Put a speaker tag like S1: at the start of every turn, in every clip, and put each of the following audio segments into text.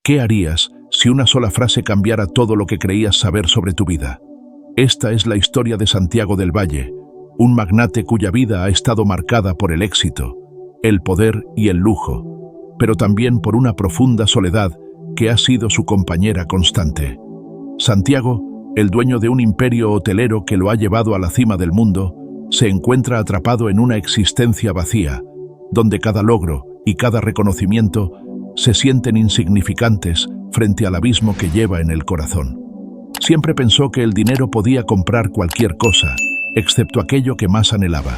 S1: ¿Qué harías si una sola frase cambiara todo lo que creías saber sobre tu vida? Esta es la historia de Santiago del Valle, un magnate cuya vida ha estado marcada por el éxito, el poder y el lujo, pero también por una profunda soledad que ha sido su compañera constante. Santiago, el dueño de un imperio hotelero que lo ha llevado a la cima del mundo, se encuentra atrapado en una existencia vacía, donde cada logro y cada reconocimiento se sienten insignificantes frente al abismo que lleva en el corazón. Siempre pensó que el dinero podía comprar cualquier cosa, excepto aquello que más anhelaba: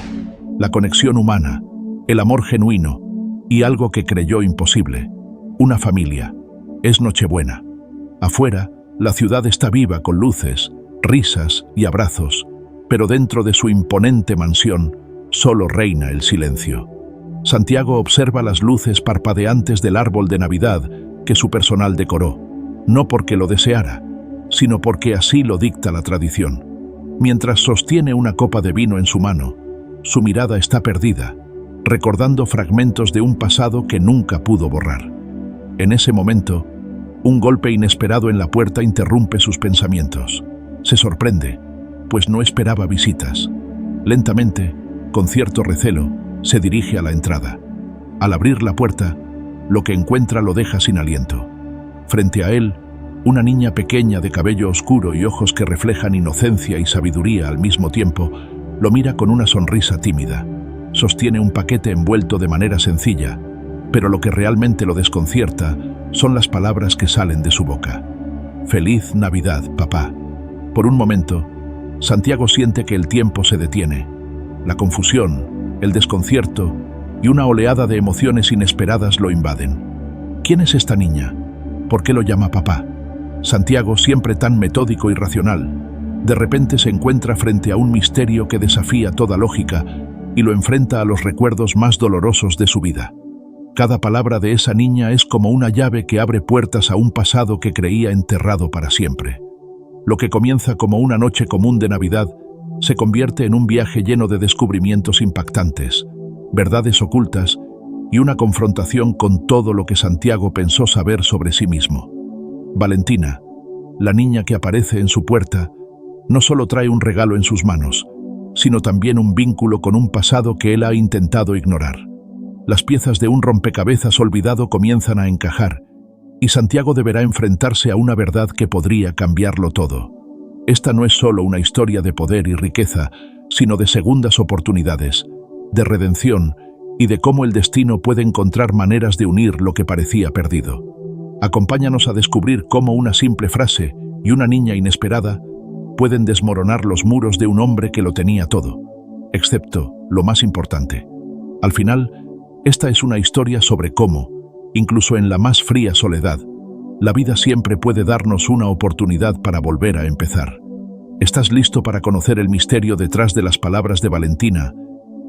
S1: la conexión humana, el amor genuino y algo que creyó imposible: una familia. Es Nochebuena. Afuera, la ciudad está viva con luces, risas y abrazos, pero dentro de su imponente mansión solo reina el silencio. Santiago observa las luces parpadeantes del árbol de Navidad que su personal decoró, no porque lo deseara, sino porque así lo dicta la tradición. Mientras sostiene una copa de vino en su mano, su mirada está perdida, recordando fragmentos de un pasado que nunca pudo borrar. En ese momento, un golpe inesperado en la puerta interrumpe sus pensamientos. Se sorprende, pues no esperaba visitas. Lentamente, con cierto recelo, se dirige a la entrada. Al abrir la puerta, lo que encuentra lo deja sin aliento. Frente a él, una niña pequeña de cabello oscuro y ojos que reflejan inocencia y sabiduría al mismo tiempo, lo mira con una sonrisa tímida. Sostiene un paquete envuelto de manera sencilla, pero lo que realmente lo desconcierta son las palabras que salen de su boca. «Feliz Navidad, papá». Por un momento, Santiago siente que el tiempo se detiene. La confusión, el desconcierto y una oleada de emociones inesperadas lo invaden. ¿Quién es esta niña? ¿Por qué lo llama papá? Santiago, siempre tan metódico y racional, de repente se encuentra frente a un misterio que desafía toda lógica y lo enfrenta a los recuerdos más dolorosos de su vida. Cada palabra de esa niña es como una llave que abre puertas a un pasado que creía enterrado para siempre. Lo que comienza como una noche común de Navidad se convierte en un viaje lleno de descubrimientos impactantes, verdades ocultas y una confrontación con todo lo que Santiago pensó saber sobre sí mismo. Valentina, la niña que aparece en su puerta, no solo trae un regalo en sus manos, sino también un vínculo con un pasado que él ha intentado ignorar. Las piezas de un rompecabezas olvidado comienzan a encajar, y Santiago deberá enfrentarse a una verdad que podría cambiarlo todo. Esta no es solo una historia de poder y riqueza, sino de segundas oportunidades, de redención y de cómo el destino puede encontrar maneras de unir lo que parecía perdido. Acompáñanos a descubrir cómo una simple frase y una niña inesperada pueden desmoronar los muros de un hombre que lo tenía todo, excepto lo más importante. Al final, esta es una historia sobre cómo, incluso en la más fría soledad, la vida siempre puede darnos una oportunidad para volver a empezar. ¿Estás listo para conocer el misterio detrás de las palabras de Valentina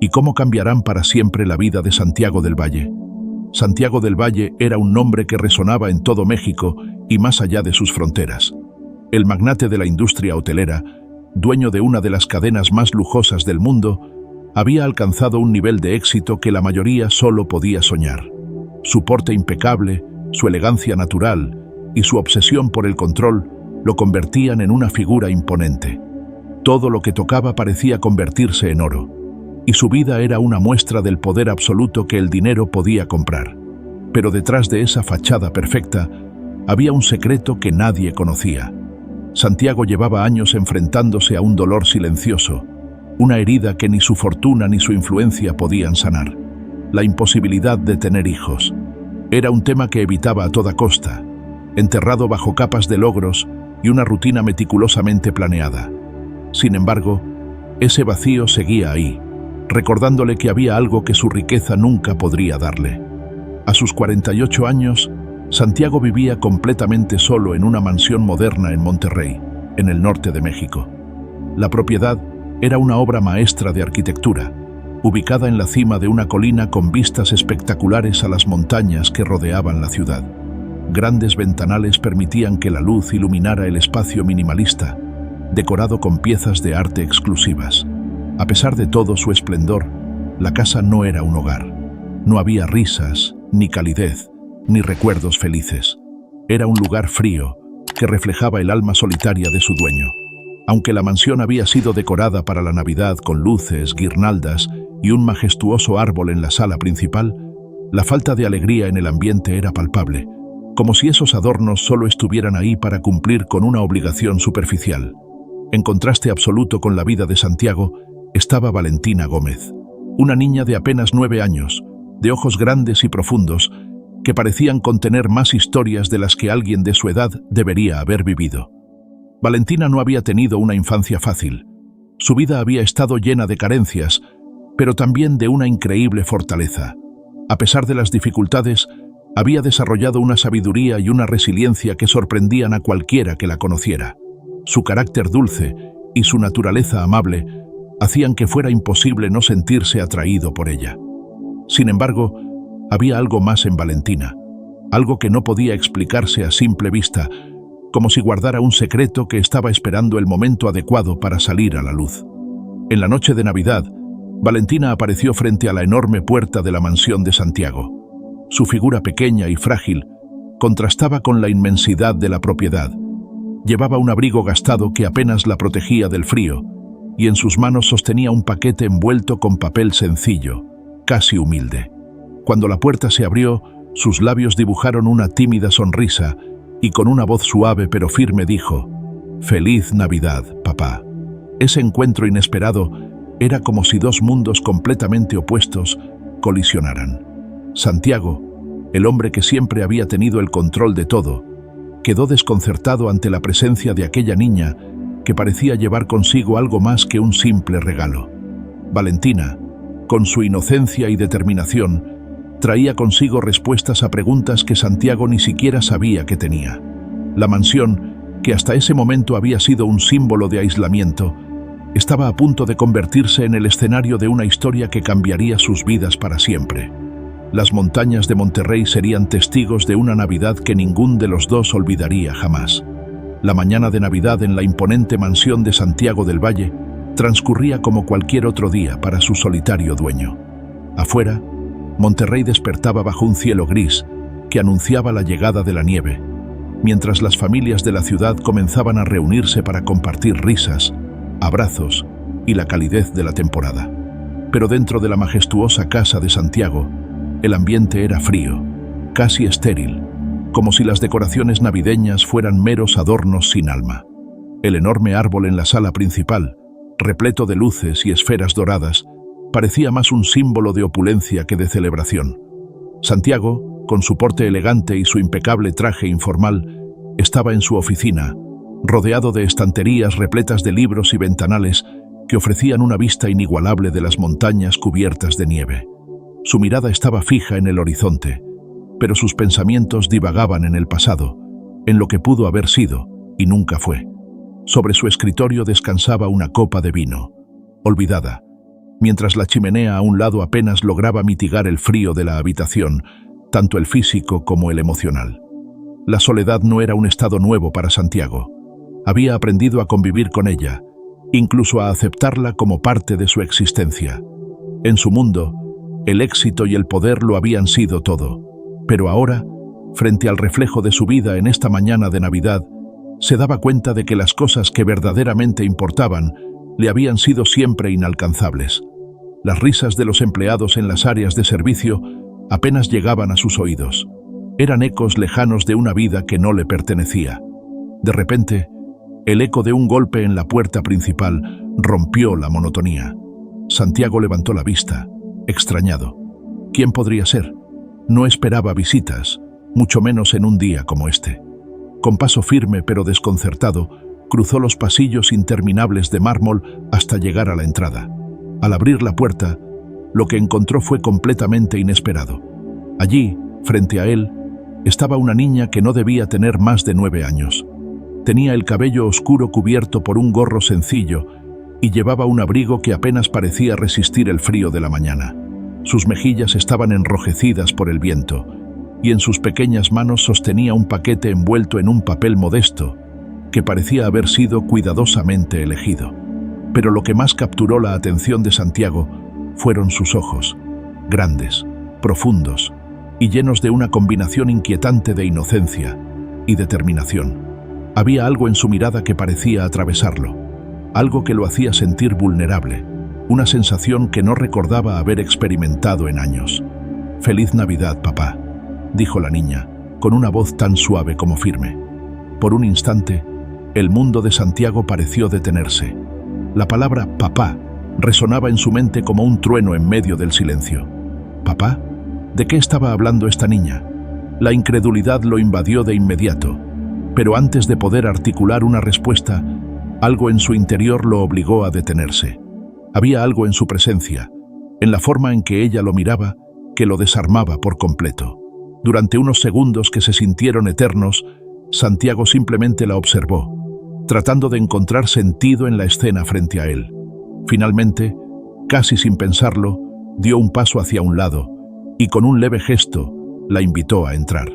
S1: y cómo cambiarán para siempre la vida de Santiago del Valle? Santiago del Valle era un nombre que resonaba en todo México y más allá de sus fronteras. El magnate de la industria hotelera, dueño de una de las cadenas más lujosas del mundo, había alcanzado un nivel de éxito que la mayoría solo podía soñar. Su porte impecable, su elegancia natural y su obsesión por el control lo convertían en una figura imponente. Todo lo que tocaba parecía convertirse en oro, y su vida era una muestra del poder absoluto que el dinero podía comprar. Pero detrás de esa fachada perfecta había un secreto que nadie conocía. Santiago llevaba años enfrentándose a un dolor silencioso, una herida que ni su fortuna ni su influencia podían sanar: la imposibilidad de tener hijos. Era un tema que evitaba a toda costa, enterrado bajo capas de logros y una rutina meticulosamente planeada. Sin embargo, ese vacío seguía ahí, recordándole que había algo que su riqueza nunca podría darle. A sus 48 años, Santiago vivía completamente solo en una mansión moderna en Monterrey, en el norte de México. La propiedad era una obra maestra de arquitectura, ubicada en la cima de una colina con vistas espectaculares a las montañas que rodeaban la ciudad. Grandes ventanales permitían que la luz iluminara el espacio minimalista, decorado con piezas de arte exclusivas. A pesar de todo su esplendor, la casa no era un hogar. No había risas, ni calidez, ni recuerdos felices. Era un lugar frío, que reflejaba el alma solitaria de su dueño. Aunque la mansión había sido decorada para la Navidad con luces, guirnaldas y un majestuoso árbol en la sala principal, la falta de alegría en el ambiente era palpable, como si esos adornos solo estuvieran ahí para cumplir con una obligación superficial. En contraste absoluto con la vida de Santiago, estaba Valentina Gómez, una niña de apenas 9 años, de ojos grandes y profundos, que parecían contener más historias de las que alguien de su edad debería haber vivido. Valentina no había tenido una infancia fácil. Su vida había estado llena de carencias, pero también de una increíble fortaleza. A pesar de las dificultades, había desarrollado una sabiduría y una resiliencia que sorprendían a cualquiera que la conociera. Su carácter dulce y su naturaleza amable hacían que fuera imposible no sentirse atraído por ella. Sin embargo, había algo más en Valentina, algo que no podía explicarse a simple vista, como si guardara un secreto que estaba esperando el momento adecuado para salir a la luz. En la noche de Navidad, Valentina apareció frente a la enorme puerta de la mansión de Santiago. Su figura pequeña y frágil contrastaba con la inmensidad de la propiedad. Llevaba un abrigo gastado que apenas la protegía del frío, y en sus manos sostenía un paquete envuelto con papel sencillo, casi humilde. Cuando la puerta se abrió, sus labios dibujaron una tímida sonrisa y con una voz suave pero firme dijo: «Feliz Navidad, papá». Ese encuentro inesperado era como si dos mundos completamente opuestos colisionaran. Santiago, el hombre que siempre había tenido el control de todo, quedó desconcertado ante la presencia de aquella niña que parecía llevar consigo algo más que un simple regalo. Valentina, con su inocencia y determinación, traía consigo respuestas a preguntas que Santiago ni siquiera sabía que tenía. La mansión, que hasta ese momento había sido un símbolo de aislamiento, estaba a punto de convertirse en el escenario de una historia que cambiaría sus vidas para siempre. Las montañas de Monterrey serían testigos de una Navidad que ningún de los dos olvidaría jamás. La mañana de Navidad en la imponente mansión de Santiago del Valle transcurría como cualquier otro día para su solitario dueño. Afuera, Monterrey despertaba bajo un cielo gris que anunciaba la llegada de la nieve, mientras las familias de la ciudad comenzaban a reunirse para compartir risas, abrazos y la calidez de la temporada. Pero dentro de la majestuosa casa de Santiago, el ambiente era frío, casi estéril, como si las decoraciones navideñas fueran meros adornos sin alma. El enorme árbol en la sala principal, repleto de luces y esferas doradas, parecía más un símbolo de opulencia que de celebración. Santiago, con su porte elegante y su impecable traje informal, estaba en su oficina, rodeado de estanterías repletas de libros y ventanales que ofrecían una vista inigualable de las montañas cubiertas de nieve. Su mirada estaba fija en el horizonte, pero sus pensamientos divagaban en el pasado, en lo que pudo haber sido y nunca fue. Sobre su escritorio descansaba una copa de vino, olvidada, mientras la chimenea a un lado apenas lograba mitigar el frío de la habitación, tanto el físico como el emocional. La soledad no era un estado nuevo para Santiago. Había aprendido a convivir con ella, incluso a aceptarla como parte de su existencia. En su mundo, el éxito y el poder lo habían sido todo, pero ahora, frente al reflejo de su vida en esta mañana de Navidad, se daba cuenta de que las cosas que verdaderamente importaban le habían sido siempre inalcanzables. Las risas de los empleados en las áreas de servicio apenas llegaban a sus oídos. Eran ecos lejanos de una vida que no le pertenecía. De repente, el eco de un golpe en la puerta principal rompió la monotonía. Santiago levantó la vista, extrañado. ¿Quién podría ser? No esperaba visitas, mucho menos en un día como este. Con paso firme pero desconcertado, cruzó los pasillos interminables de mármol hasta llegar a la entrada. Al abrir la puerta, lo que encontró fue completamente inesperado. Allí, frente a él, estaba una niña que no debía tener más de 9 años. Tenía el cabello oscuro cubierto por un gorro sencillo y llevaba un abrigo que apenas parecía resistir el frío de la mañana. Sus mejillas estaban enrojecidas por el viento, y en sus pequeñas manos sostenía un paquete envuelto en un papel modesto, que parecía haber sido cuidadosamente elegido. Pero lo que más capturó la atención de Santiago fueron sus ojos, grandes, profundos y llenos de una combinación inquietante de inocencia, y determinación. Había algo en su mirada que parecía atravesarlo, algo que lo hacía sentir vulnerable, una sensación que no recordaba haber experimentado en años. «Feliz Navidad, papá», dijo la niña, con una voz tan suave como firme. Por un instante, el mundo de Santiago pareció detenerse. La palabra «papá» resonaba en su mente como un trueno en medio del silencio. ¿Papá? ¿De qué estaba hablando esta niña? La incredulidad lo invadió de inmediato, pero antes de poder articular una respuesta, algo en su interior lo obligó a detenerse. Había algo en su presencia, en la forma en que ella lo miraba, que lo desarmaba por completo. Durante unos segundos que se sintieron eternos, Santiago simplemente la observó, tratando de encontrar sentido en la escena frente a él. Finalmente, casi sin pensarlo, dio un paso hacia un lado y con un leve gesto la invitó a entrar.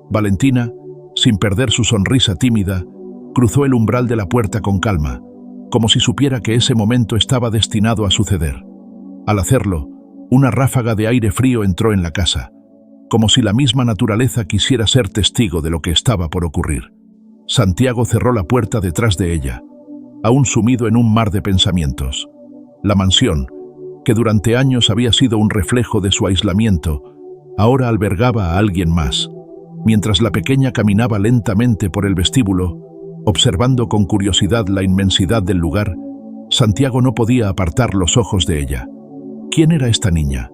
S1: Valentina, sin perder su sonrisa tímida, cruzó el umbral de la puerta con calma, como si supiera que ese momento estaba destinado a suceder. Al hacerlo, una ráfaga de aire frío entró en la casa, como si la misma naturaleza quisiera ser testigo de lo que estaba por ocurrir. Santiago cerró la puerta detrás de ella, aún sumido en un mar de pensamientos. La mansión, que durante años había sido un reflejo de su aislamiento, ahora albergaba a alguien más. Mientras la pequeña caminaba lentamente por el vestíbulo, observando con curiosidad la inmensidad del lugar, Santiago no podía apartar los ojos de ella. ¿Quién era esta niña?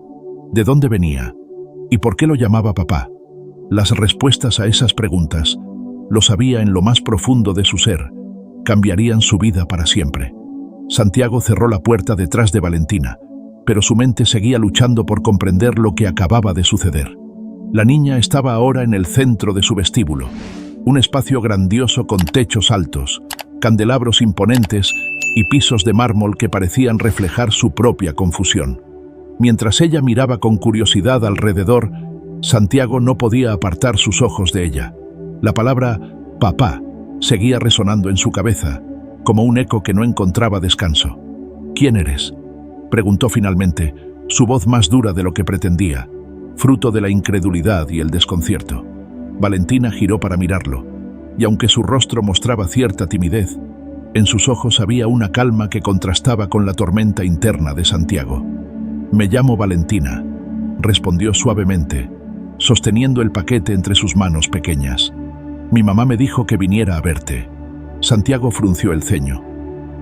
S1: ¿De dónde venía? ¿Y por qué lo llamaba papá? Las respuestas a esas preguntas, lo sabía en lo más profundo de su ser, cambiarían su vida para siempre. Santiago cerró la puerta detrás de Valentina, pero su mente seguía luchando por comprender lo que acababa de suceder. La niña estaba ahora en el centro de su vestíbulo, un espacio grandioso con techos altos, candelabros imponentes y pisos de mármol que parecían reflejar su propia confusión. Mientras ella miraba con curiosidad alrededor, Santiago no podía apartar sus ojos de ella. La palabra «papá» seguía resonando en su cabeza, como un eco que no encontraba descanso. «¿Quién eres?», preguntó finalmente, su voz más dura de lo que pretendía, fruto de la incredulidad y el desconcierto. Valentina giró para mirarlo, y aunque su rostro mostraba cierta timidez, en sus ojos había una calma que contrastaba con la tormenta interna de Santiago. «Me llamo Valentina», respondió suavemente, sosteniendo el paquete entre sus manos pequeñas. «Mi mamá me dijo que viniera a verte». Santiago frunció el ceño.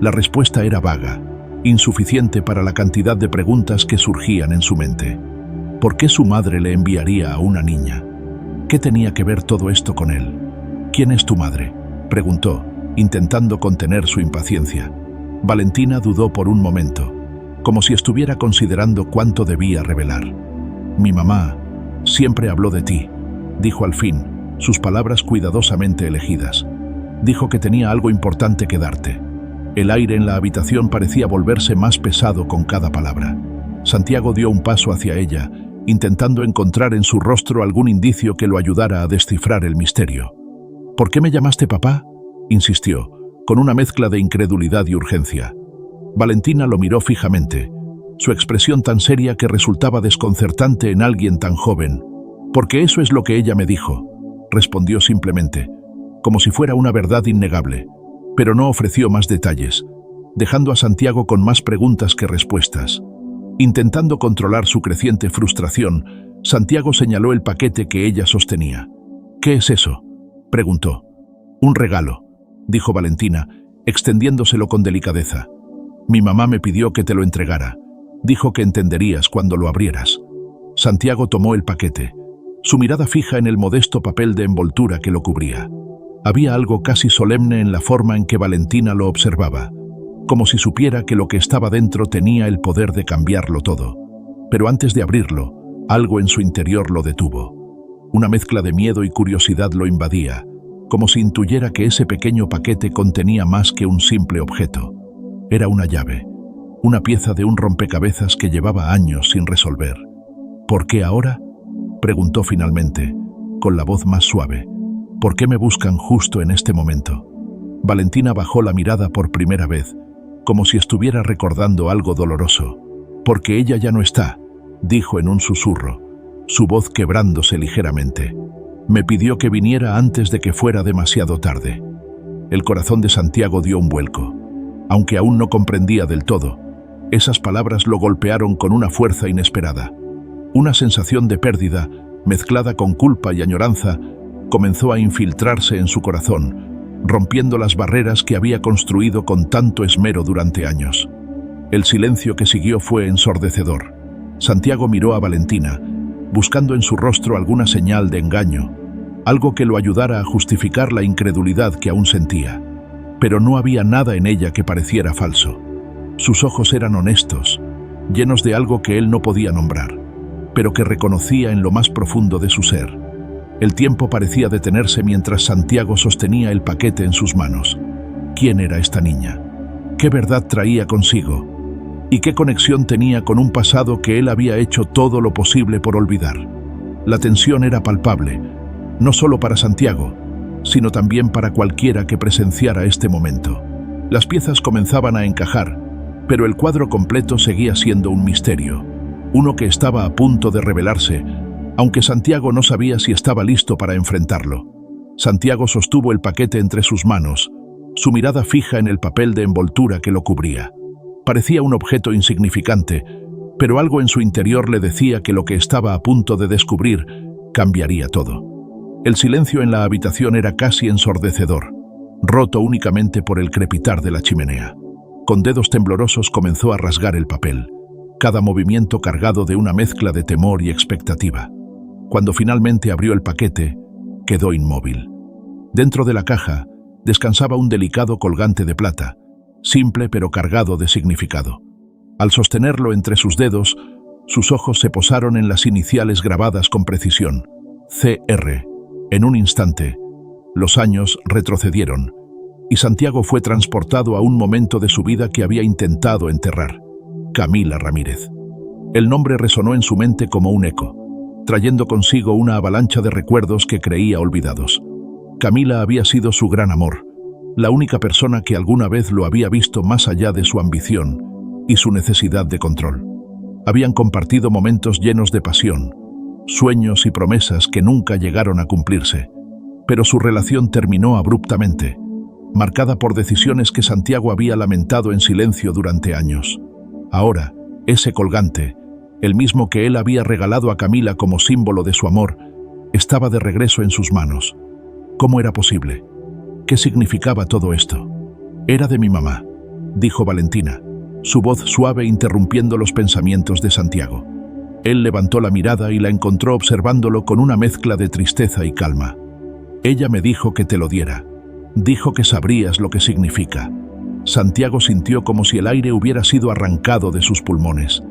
S1: La respuesta era vaga, insuficiente para la cantidad de preguntas que surgían en su mente. ¿Por qué su madre le enviaría a una niña? ¿Qué tenía que ver todo esto con él? «¿Quién es tu madre?», preguntó, intentando contener su impaciencia. Valentina dudó por un momento, como si estuviera considerando cuánto debía revelar. «Mi mamá siempre habló de ti», dijo al fin, sus palabras cuidadosamente elegidas. «Dijo que tenía algo importante que darte». El aire en la habitación parecía volverse más pesado con cada palabra. Santiago dio un paso hacia ella, intentando encontrar en su rostro algún indicio que lo ayudara a descifrar el misterio. «¿Por qué me llamaste papá?», insistió, con una mezcla de incredulidad y urgencia. Valentina lo miró fijamente, su expresión tan seria que resultaba desconcertante en alguien tan joven. «Porque eso es lo que ella me dijo», respondió simplemente, como si fuera una verdad innegable, pero no ofreció más detalles, dejando a Santiago con más preguntas que respuestas. Intentando controlar su creciente frustración, Santiago señaló el paquete que ella sostenía. «¿Qué es eso?», preguntó. «Un regalo», dijo Valentina, extendiéndoselo con delicadeza. «Mi mamá me pidió que te lo entregara. Dijo que entenderías cuando lo abrieras». Santiago tomó el paquete, su mirada fija en el modesto papel de envoltura que lo cubría. Había algo casi solemne en la forma en que Valentina lo observaba, como si supiera que lo que estaba dentro tenía el poder de cambiarlo todo. Pero antes de abrirlo, algo en su interior lo detuvo. Una mezcla de miedo y curiosidad lo invadía, como si intuyera que ese pequeño paquete contenía más que un simple objeto. Era una llave, una pieza de un rompecabezas que llevaba años sin resolver. «¿Por qué ahora?», preguntó finalmente, con la voz más suave. «¿Por qué me buscan justo en este momento?». Valentina bajó la mirada por primera vez, como si estuviera recordando algo doloroso. «Porque ella ya no está», dijo en un susurro, su voz quebrándose ligeramente. Me pidió que viniera antes de que fuera demasiado tarde. El corazón de Santiago dio un vuelco. Aunque aún no comprendía del todo, esas palabras lo golpearon con una fuerza inesperada. Una sensación de pérdida, mezclada con culpa y añoranza, comenzó a infiltrarse en su corazón, rompiendo las barreras que había construido con tanto esmero durante años. El silencio que siguió fue ensordecedor. Santiago miró a Valentina, buscando en su rostro alguna señal de engaño, algo que lo ayudara a justificar la incredulidad que aún sentía. Pero no había nada en ella que pareciera falso. Sus ojos eran honestos, llenos de algo que él no podía nombrar, pero que reconocía en lo más profundo de su ser. El tiempo parecía detenerse mientras Santiago sostenía el paquete en sus manos. ¿Quién era esta niña? ¿Qué verdad traía consigo? ¿Y qué conexión tenía con un pasado que él había hecho todo lo posible por olvidar? La tensión era palpable, no solo para Santiago, sino también para cualquiera que presenciara este momento. Las piezas comenzaban a encajar, pero el cuadro completo seguía siendo un misterio, uno que estaba a punto de revelarse, aunque Santiago no sabía si estaba listo para enfrentarlo. Santiago sostuvo el paquete entre sus manos, su mirada fija en el papel de envoltura que lo cubría. Parecía un objeto insignificante, pero algo en su interior le decía que lo que estaba a punto de descubrir cambiaría todo. El silencio en la habitación era casi ensordecedor, roto únicamente por el crepitar de la chimenea. Con dedos temblorosos comenzó a rasgar el papel, cada movimiento cargado de una mezcla de temor y expectativa. Cuando finalmente abrió el paquete, quedó inmóvil. Dentro de la caja descansaba un delicado colgante de plata, simple pero cargado de significado. Al sostenerlo entre sus dedos, sus ojos se posaron en las iniciales grabadas con precisión: CR. En un instante, los años retrocedieron, y Santiago fue transportado a un momento de su vida que había intentado enterrar: Camila Ramírez. El nombre resonó en su mente como un eco, trayendo consigo una avalancha de recuerdos que creía olvidados. Camila había sido su gran amor, la única persona que alguna vez lo había visto más allá de su ambición y su necesidad de control. Habían compartido momentos llenos de pasión, sueños y promesas que nunca llegaron a cumplirse, pero su relación terminó abruptamente, marcada por decisiones que Santiago había lamentado en silencio durante años. Ahora, ese colgante, el mismo que él había regalado a Camila como símbolo de su amor, estaba de regreso en sus manos. ¿Cómo era posible? ¿Qué significaba todo esto? Era de mi mamá, dijo Valentina, su voz suave interrumpiendo los pensamientos de Santiago. Él levantó la mirada y la encontró observándolo con una mezcla de tristeza y calma. Ella me dijo que te lo diera. Dijo que sabrías lo que significa. Santiago sintió como si el aire hubiera sido arrancado de sus pulmones.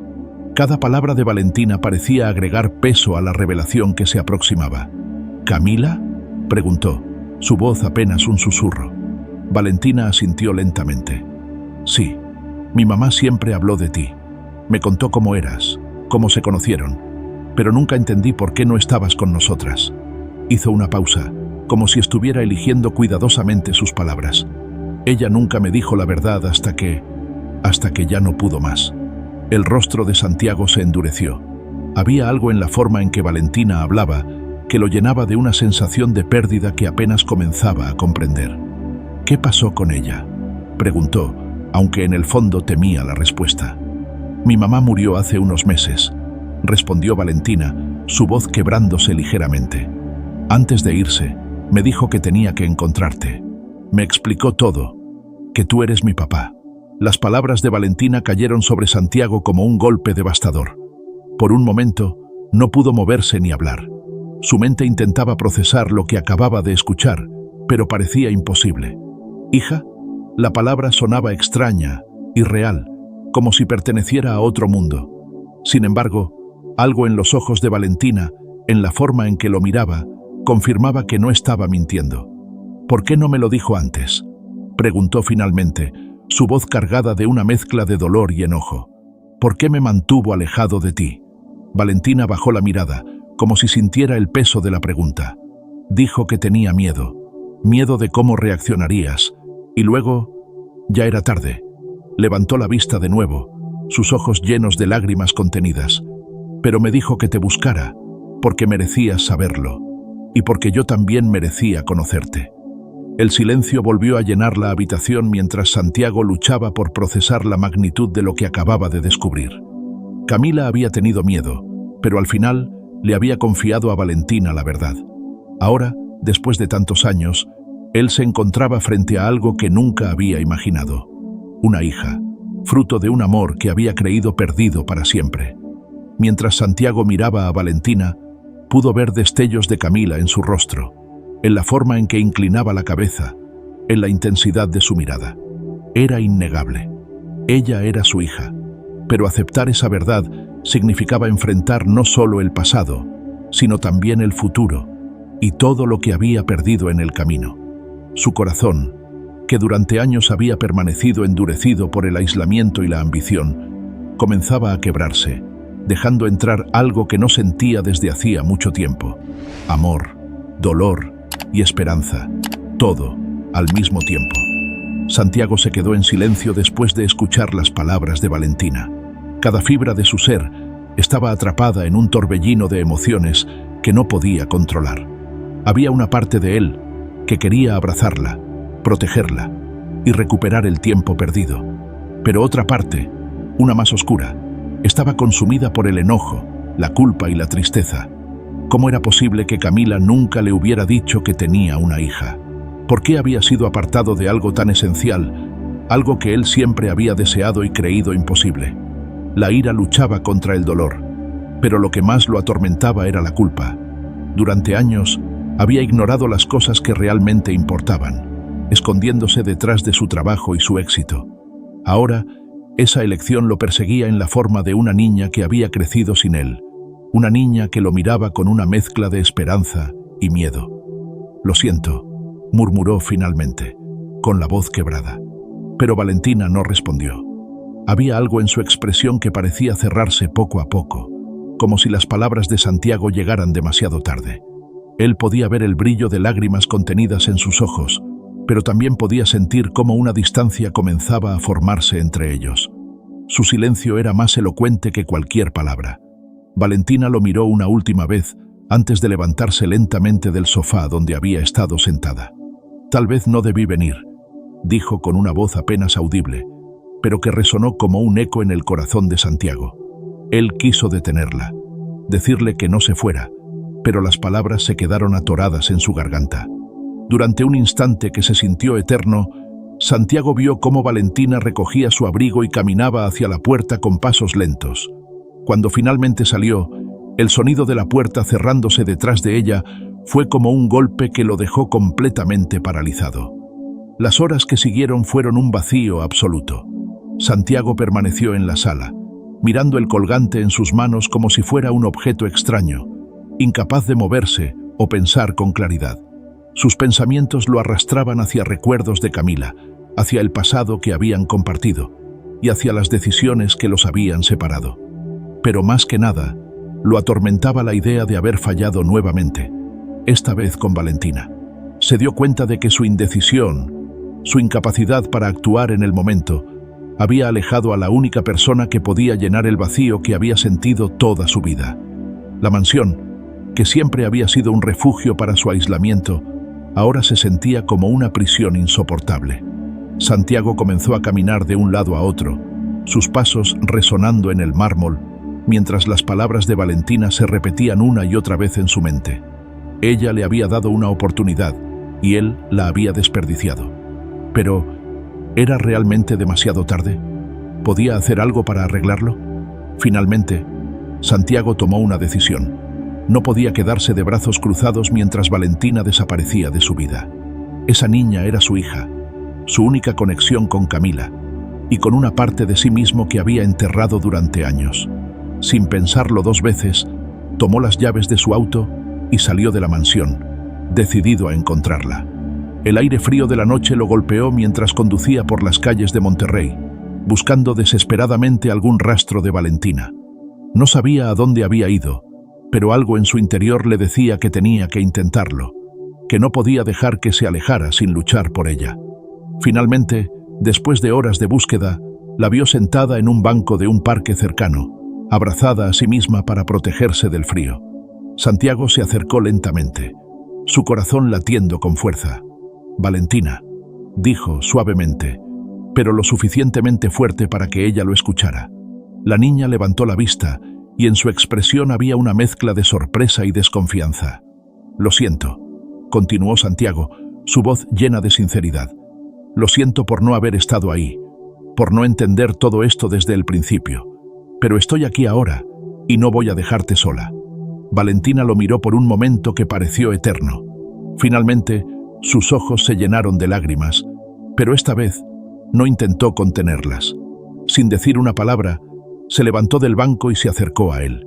S1: Cada palabra de Valentina parecía agregar peso a la revelación que se aproximaba. ¿Camila?, preguntó, su voz apenas un susurro. Valentina asintió lentamente. Sí, mi mamá siempre habló de ti. Me contó cómo eras, cómo se conocieron, pero nunca entendí por qué no estabas con nosotras. Hizo una pausa, como si estuviera eligiendo cuidadosamente sus palabras. Ella nunca me dijo la verdad hasta que ya no pudo más. El rostro de Santiago se endureció. Había algo en la forma en que Valentina hablaba que lo llenaba de una sensación de pérdida que apenas comenzaba a comprender. ¿Qué pasó con ella?, preguntó, aunque en el fondo temía la respuesta. Mi mamá murió hace unos meses, respondió Valentina, su voz quebrándose ligeramente. Antes de irse, me dijo que tenía que encontrarte. Me explicó todo, que tú eres mi papá. Las palabras de Valentina cayeron sobre Santiago como un golpe devastador. Por un momento, no pudo moverse ni hablar. Su mente intentaba procesar lo que acababa de escuchar, pero parecía imposible. ¿Hija? La palabra sonaba extraña, irreal, como si perteneciera a otro mundo. Sin embargo, algo en los ojos de Valentina, en la forma en que lo miraba, confirmaba que no estaba mintiendo. ¿Por qué no me lo dijo antes?, preguntó finalmente, su voz cargada de una mezcla de dolor y enojo. ¿Por qué me mantuvo alejado de ti? Valentina bajó la mirada, como si sintiera el peso de la pregunta. Dijo que tenía miedo de cómo reaccionarías, y luego, ya era tarde. Levantó la vista de nuevo, sus ojos llenos de lágrimas contenidas. Pero me dijo que te buscara, porque merecías saberlo. y porque yo también merecía conocerte. El silencio volvió a llenar la habitación mientras Santiago luchaba por procesar la magnitud de lo que acababa de descubrir. Camila había tenido miedo, pero al final le había confiado a Valentina la verdad. Ahora, después de tantos años, él se encontraba frente a algo que nunca había imaginado. Una hija, fruto de un amor que había creído perdido para siempre. Mientras Santiago miraba a Valentina, pudo ver destellos de Camila en su rostro, en la forma en que inclinaba la cabeza, en la intensidad de su mirada. Era innegable. Ella era su hija, pero aceptar esa verdad significaba enfrentar no solo el pasado, sino también el futuro y todo lo que había perdido en el camino. Su corazón, que durante años había permanecido endurecido por el aislamiento y la ambición, comenzaba a quebrarse, dejando entrar algo que no sentía desde hacía mucho tiempo: amor, dolor y esperanza, todo al mismo tiempo. Santiago se quedó en silencio después de escuchar las palabras de Valentina. Cada fibra de su ser estaba atrapada en un torbellino de emociones que no podía controlar. Había una parte de él que quería abrazarla, protegerla y recuperar el tiempo perdido. Pero otra parte, una más oscura, estaba consumida por el enojo, la culpa y la tristeza. ¿Cómo era posible que Camila nunca le hubiera dicho que tenía una hija? ¿Por qué había sido apartado de algo tan esencial, algo que él siempre había deseado y creído imposible? La ira luchaba contra el dolor, pero lo que más lo atormentaba era la culpa. Durante años, había ignorado las cosas que realmente importaban, escondiéndose detrás de su trabajo y su éxito. Ahora, esa elección lo perseguía en la forma de una niña que había crecido sin él, una niña que lo miraba con una mezcla de esperanza y miedo. «Lo siento», murmuró finalmente, con la voz quebrada. Pero Valentina no respondió. Había algo en su expresión que parecía cerrarse poco a poco, como si las palabras de Santiago llegaran demasiado tarde. Él podía ver el brillo de lágrimas contenidas en sus ojos, pero también podía sentir cómo una distancia comenzaba a formarse entre ellos. Su silencio era más elocuente que cualquier palabra. Valentina lo miró una última vez antes de levantarse lentamente del sofá donde había estado sentada. «Tal vez no debí venir», dijo con una voz apenas audible, pero que resonó como un eco en el corazón de Santiago. Él quiso detenerla, decirle que no se fuera, pero las palabras se quedaron atoradas en su garganta. Durante un instante que se sintió eterno, Santiago vio cómo Valentina recogía su abrigo y caminaba hacia la puerta con pasos lentos. Cuando finalmente salió, el sonido de la puerta cerrándose detrás de ella fue como un golpe que lo dejó completamente paralizado. Las horas que siguieron fueron un vacío absoluto. Santiago permaneció en la sala, mirando el colgante en sus manos como si fuera un objeto extraño, incapaz de moverse o pensar con claridad. Sus pensamientos lo arrastraban hacia recuerdos de Camila, hacia el pasado que habían compartido y hacia las decisiones que los habían separado. Pero más que nada, lo atormentaba la idea de haber fallado nuevamente, esta vez con Valentina. Se dio cuenta de que su indecisión, su incapacidad para actuar en el momento, había alejado a la única persona que podía llenar el vacío que había sentido toda su vida. La mansión, que siempre había sido un refugio para su aislamiento, ahora se sentía como una prisión insoportable. Santiago comenzó a caminar de un lado a otro, sus pasos resonando en el mármol, mientras las palabras de Valentina se repetían una y otra vez en su mente. Ella le había dado una oportunidad y él la había desperdiciado. Pero, ¿era realmente demasiado tarde? ¿Podía hacer algo para arreglarlo? Finalmente, Santiago tomó una decisión. No podía quedarse de brazos cruzados mientras Valentina desaparecía de su vida. Esa niña era su hija, su única conexión con Camila, y con una parte de sí mismo que había enterrado durante años. Sin pensarlo dos veces, tomó las llaves de su auto y salió de la mansión, decidido a encontrarla. El aire frío de la noche lo golpeó mientras conducía por las calles de Monterrey, buscando desesperadamente algún rastro de Valentina. No sabía a dónde había ido, pero algo en su interior le decía que tenía que intentarlo, que no podía dejar que se alejara sin luchar por ella. Finalmente, después de horas de búsqueda, la vio sentada en un banco de un parque cercano, abrazada a sí misma para protegerse del frío. Santiago se acercó lentamente, su corazón latiendo con fuerza. «Valentina», dijo suavemente, pero lo suficientemente fuerte para que ella lo escuchara. La niña levantó la vista y en su expresión había una mezcla de sorpresa y desconfianza. «Lo siento», continuó Santiago, su voz llena de sinceridad. «Lo siento por no haber estado ahí, por no entender todo esto desde el principio. Pero estoy aquí ahora y no voy a dejarte sola». Valentina lo miró por un momento que pareció eterno. Finalmente, sus ojos se llenaron de lágrimas, pero esta vez no intentó contenerlas. Sin decir una palabra, se levantó del banco y se acercó a él.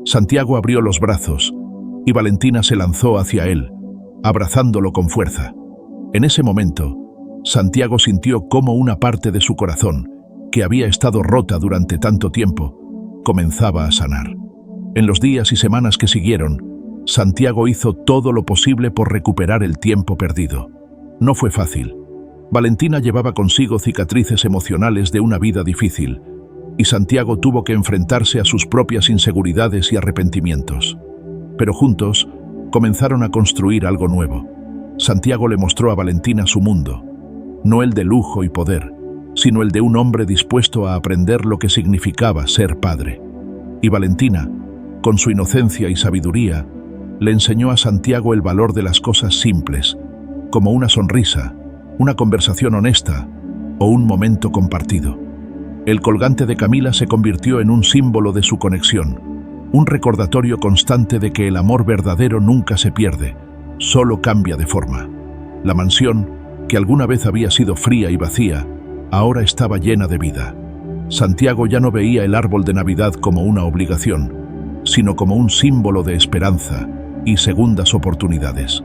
S1: Santiago abrió los brazos y Valentina se lanzó hacia él, abrazándolo con fuerza. En ese momento, Santiago sintió cómo una parte de su corazón, que había estado rota durante tanto tiempo, comenzaba a sanar. En los días y semanas que siguieron, Santiago hizo todo lo posible por recuperar el tiempo perdido. No fue fácil. Valentina llevaba consigo cicatrices emocionales de una vida difícil, y Santiago tuvo que enfrentarse a sus propias inseguridades y arrepentimientos. Pero juntos comenzaron a construir algo nuevo. Santiago le mostró a Valentina su mundo, no el de lujo y poder, sino el de un hombre dispuesto a aprender lo que significaba ser padre. Y Valentina, con su inocencia y sabiduría, le enseñó a Santiago el valor de las cosas simples, como una sonrisa, una conversación honesta o un momento compartido. El colgante de Camila se convirtió en un símbolo de su conexión, un recordatorio constante de que el amor verdadero nunca se pierde, solo cambia de forma. La mansión, que alguna vez había sido fría y vacía, ahora estaba llena de vida. Santiago ya no veía el árbol de Navidad como una obligación, sino como un símbolo de esperanza y segundas oportunidades.